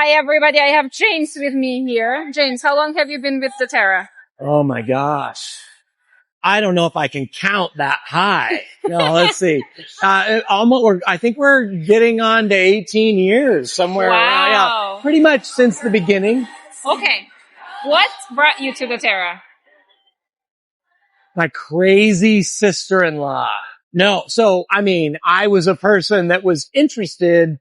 Hi, everybody. I have James with me here. James, how long have you been with doTERRA? Oh my gosh. I don't know if I can count that high. No, let's see. I think we're getting on to 18 years somewhere around. Wow. Yeah, pretty much since the beginning. Okay. What brought you to doTERRA? My crazy sister-in-law. No, so, I was a person that was interested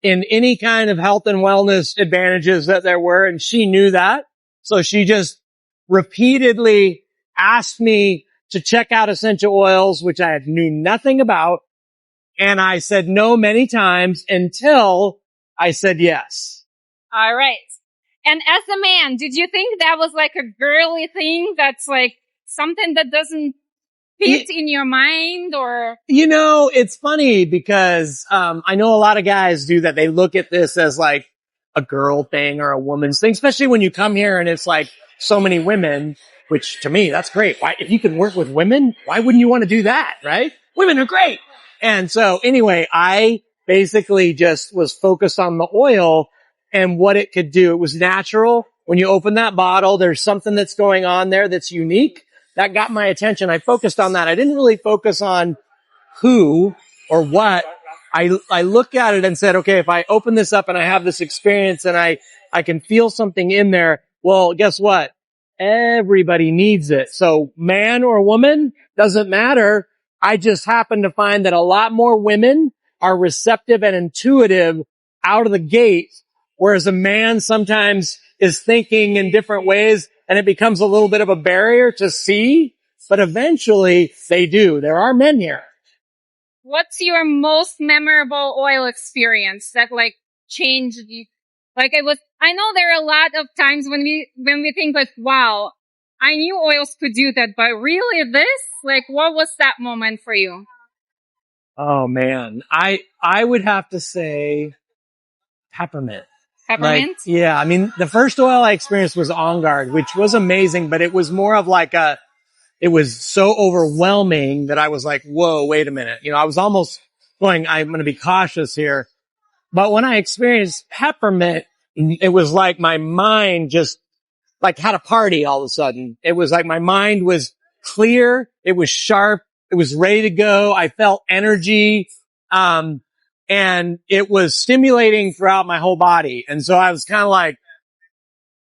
in any kind of health and wellness advantages that there were, and she knew that. So she just repeatedly asked me to check out essential oils, which I knew nothing about. And I said no many times until I said yes. All right. And as a man, did you think that was like a girly thing that's like something that doesn't fit in your mind, or? It's funny because, I know a lot of guys do that. They look at this as like a girl thing or a woman's thing, especially when you come here and it's like so many women, which to me, that's great. Why, if you can work with women, why wouldn't you want to do that? Right? Women are great. And so anyway, I basically just was focused on the oil and what it could do. It was natural. When you open that bottle, there's something that's going on there that's unique. That got my attention. I focused on that. I didn't really focus on who or what. I looked at it and said, okay, if I open this up and I have this experience and I can feel something in there, well, guess what? Everybody needs it. So man or woman, doesn't matter. I just happen to find that a lot more women are receptive and intuitive out of the gate, whereas a man sometimes is thinking in different ways and it becomes a little bit of a barrier to see, but eventually they do. There are men here. What's your most memorable oil experience that like changed you? Like I know there are a lot of times when we think like, wow, I knew oils could do that, but really this? Like, what was that moment for you? Oh man. I would have to say peppermint. Peppermint? The first oil I experienced was On Guard, which was amazing, but it was more of like it was so overwhelming that I was like, whoa, wait a minute. I was almost going, I'm going to be cautious here. But when I experienced peppermint, it was like my mind just like had a party all of a sudden. It was like my mind was clear. It was sharp. It was ready to go. I felt energy. And it was stimulating throughout my whole body. And so I was kind of like,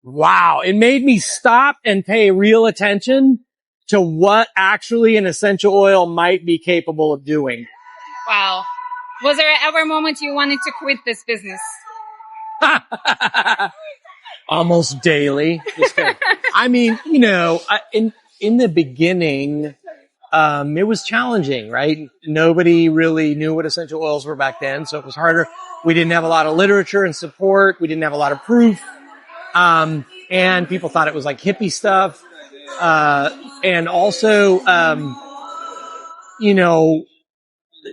wow, it made me stop and pay real attention to what actually an essential oil might be capable of doing. Wow. Was there ever a moment you wanted to quit this business? Almost daily. In the beginning, it was challenging, right? Nobody really knew what essential oils were back then, so it was harder. We didn't have a lot of literature and support. We didn't have a lot of proof. And people thought it was like hippie stuff. And also,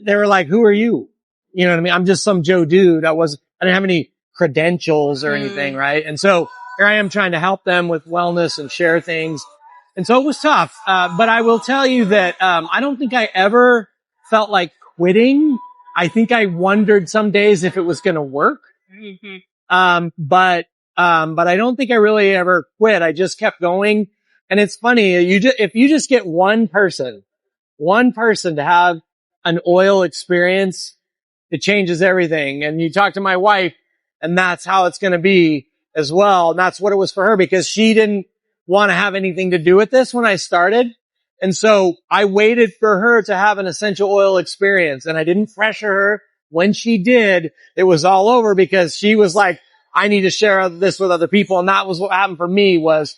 they were like, who are you? You know what I mean? I'm just some Joe dude. I didn't have any credentials or anything, right? And so here I am trying to help them with wellness and share things. And so it was tough. But I will tell you that, I don't think I ever felt like quitting. I think I wondered some days if it was going to work. Mm-hmm. But I don't think I really ever quit. I just kept going. And it's funny, if you just get one person to have an oil experience, it changes everything. And you talk to my wife, and that's how it's going to be as well. And that's what it was for her, because she didn't want to have anything to do with this when I started. And so I waited for her to have an essential oil experience, and I didn't pressure her. When she did, it was all over, because she was like, I need to share this with other people. And that was what happened for me, was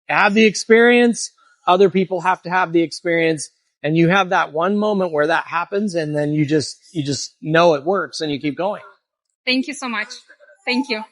have the experience. Other people have to have the experience. And you have that one moment where that happens, and then you just know it works and you keep going. Thank you so much. Thank you.